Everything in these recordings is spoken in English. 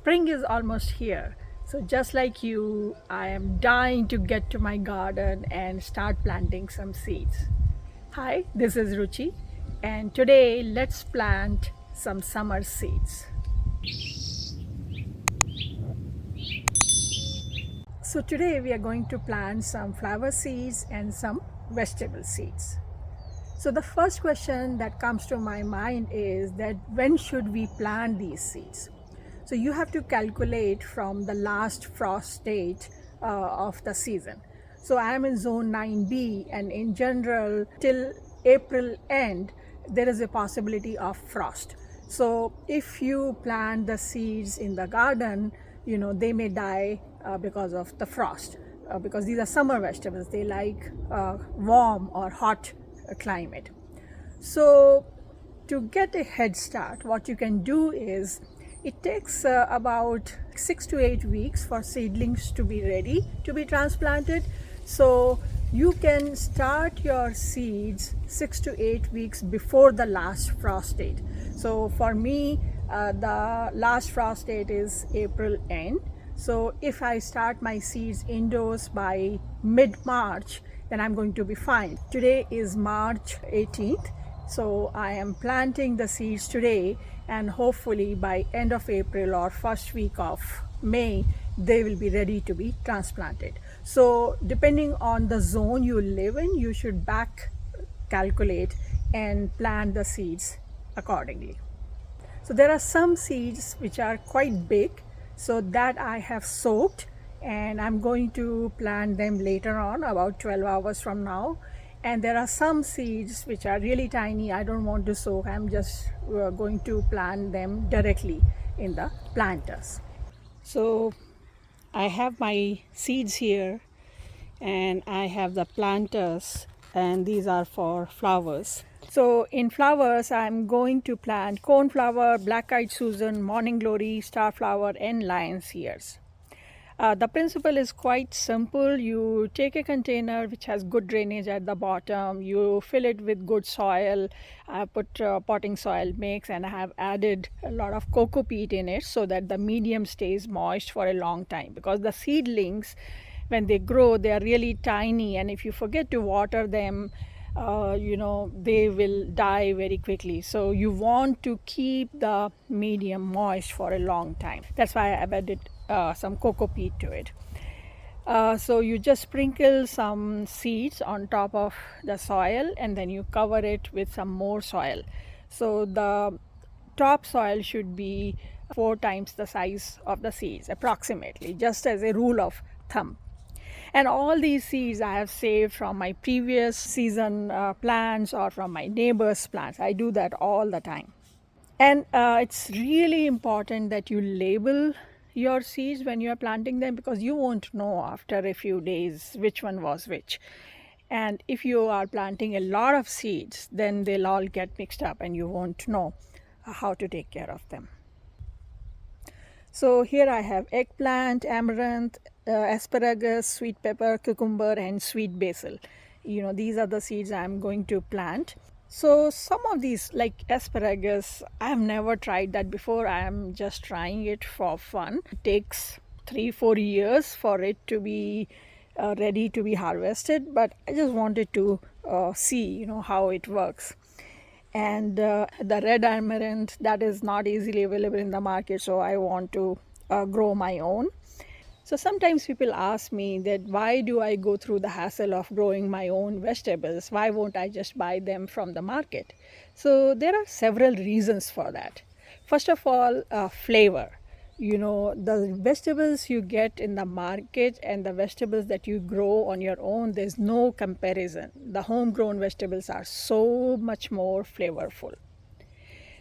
Spring is almost here. So just like you, I am dying to get to my garden and start planting some seeds. Hi, this is Ruchi, and today let's plant some summer seeds. So today we are going to plant some flower seeds and some vegetable seeds. So the first question that comes to my mind is that when should we plant these seeds? So you have to calculate from the last frost date of the season. So I am in zone 9B, and in general till April end there is a possibility of frost. So if you plant the seeds in the garden, they may die because of the frost, because these are summer vegetables. They like warm or hot climate. So to get a head start, what you can do is, it takes about 6 to 8 weeks for seedlings to be ready to be transplanted. So you can start your seeds 6 to 8 weeks before the last frost date. So for me, the last frost date is April end. So if I start my seeds indoors by mid-March, then I'm going to be fine. Today is March 18th. So I am planting the seeds today, and hopefully by end of April or first week of May, they will be ready to be transplanted. So depending on the zone you live in, you should back calculate and plant the seeds accordingly. So there are some seeds which are quite big, so that I have soaked, and I'm going to plant them later on, about 12 hours from now. And there are some seeds which are really tiny. I don't want to soak. I'm just going to plant them directly in the planters. So I have my seeds here, and I have the planters, and these are for flowers. So in flowers, I'm going to plant cornflower, black-eyed Susan, morning glory, starflower, and lion's ears. The principle is quite simple. You take a container which has good drainage at the bottom, you fill it with good soil. I have put potting soil mix, and I have added a lot of cocoa peat in it so that the medium stays moist for a long time, because the seedlings, when they grow, they are really tiny, and if you forget to water them, they will die very quickly. So you want to keep the medium moist for a long time. That's why I've added some cocoa peat to it. So you just sprinkle some seeds on top of the soil, and then you cover it with some more soil. So the top soil should be 4 times the size of the seeds, approximately, just as a rule of thumb. And all these seeds I have saved from my previous season plants or from my neighbor's plants. I do that all the time. And it's really important that you label your seeds when you are planting them, because you won't know after a few days which one was which. And if you are planting a lot of seeds, then they'll all get mixed up and you won't know how to take care of them. So here I have eggplant, amaranth, asparagus, sweet pepper, cucumber, and sweet basil. These are the seeds I'm going to plant. So some of these, like asparagus, I have never tried that before. I am just trying it for fun. It takes 3-4 years for it to be ready to be harvested, but I just wanted to see how it works. And the red amaranth, that is not easily available in the market, so I want to grow my own. So sometimes people ask me that why do I go through the hassle of growing my own vegetables? Why won't I just buy them from the market? So there are several reasons for that. First of all, flavor. The vegetables you get in the market and the vegetables that you grow on your own, there's no comparison. The homegrown vegetables are so much more flavorful.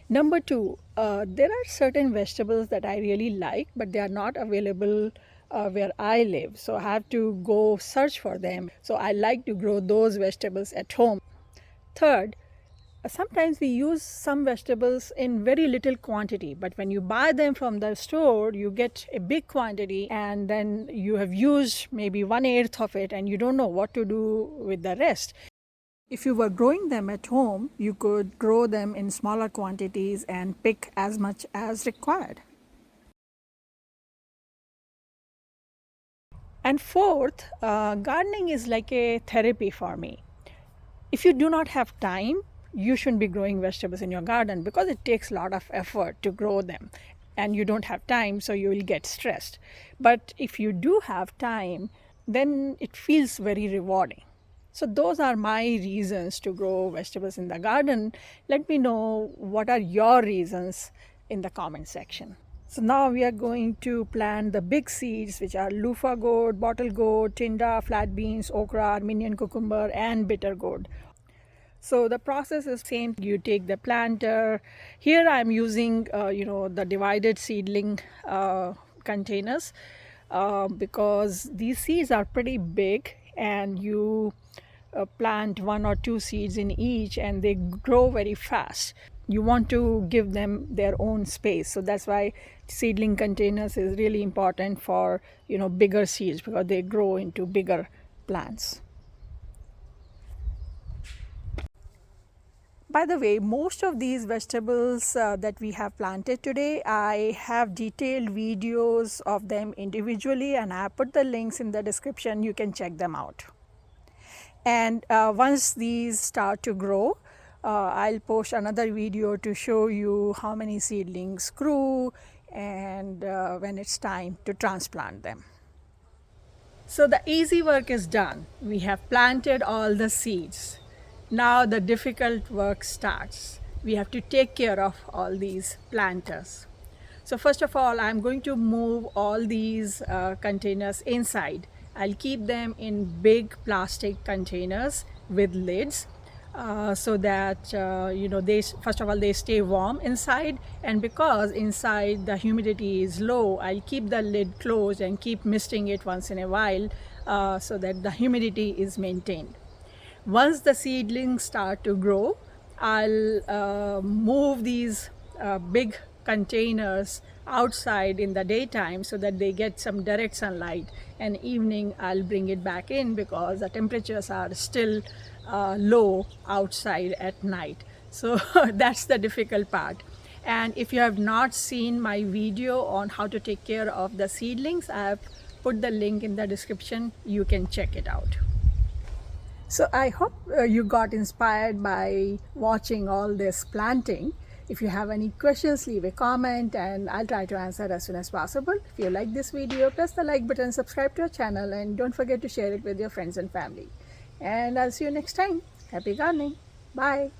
Number two, there are certain vegetables that I really like, but they are not available where I live. So I have to go search for them. So I like to grow those vegetables at home. Third, sometimes we use some vegetables in very little quantity, but when you buy them from the store, you get a big quantity, and then you have used maybe 1/8 of it, and you don't know what to do with the rest. If you were growing them at home, you could grow them in smaller quantities and pick as much as required. And fourth, gardening is like a therapy for me. If you do not have time, you shouldn't be growing vegetables in your garden because it takes a lot of effort to grow them and you don't have time, so you will get stressed. But if you do have time, then it feels very rewarding. So those are my reasons to grow vegetables in the garden. Let me know what are your reasons in the comment section. So now we are going to plant the big seeds, which are loofah gourd, bottle gourd, tinda, flat beans, okra, Armenian cucumber, and bitter gourd. So the process is same. You take the planter. Here I'm using, the divided seedling containers because these seeds are pretty big, and you plant one or two seeds in each, and they grow very fast. You want to give them their own space, so that's why seedling containers is really important for bigger seeds because they grow into bigger plants. By the way, most of these vegetables that we have planted today, I have detailed videos of them individually, and I have put the links in the description. You can check them out. And once these start to grow, I'll post another video to show you how many seedlings grew and when it's time to transplant them. So the easy work is done. We have planted all the seeds. Now the difficult work starts. We have to take care of all these planters. So first of all, I'm going to move all these containers inside. I'll keep them in big plastic containers with lids so that they first of all they stay warm inside, and because inside the humidity is low, I'll keep the lid closed and keep misting it once in a while so that the humidity is maintained. Once the seedlings start to grow, I'll move these big containers outside in the daytime so that they get some direct sunlight, and evening I'll bring it back in because the temperatures are still low outside at night. So that's the difficult part. And if you have not seen my video on how to take care of the seedlings, I have put the link in the description. You can check it out. So I hope you got inspired by watching all this planting. If you have any questions, leave a comment and I'll try to answer as soon as possible. If you like this video, press the like button, subscribe to our channel, and don't forget to share it with your friends and family. And I'll see you next time. Happy gardening. Bye.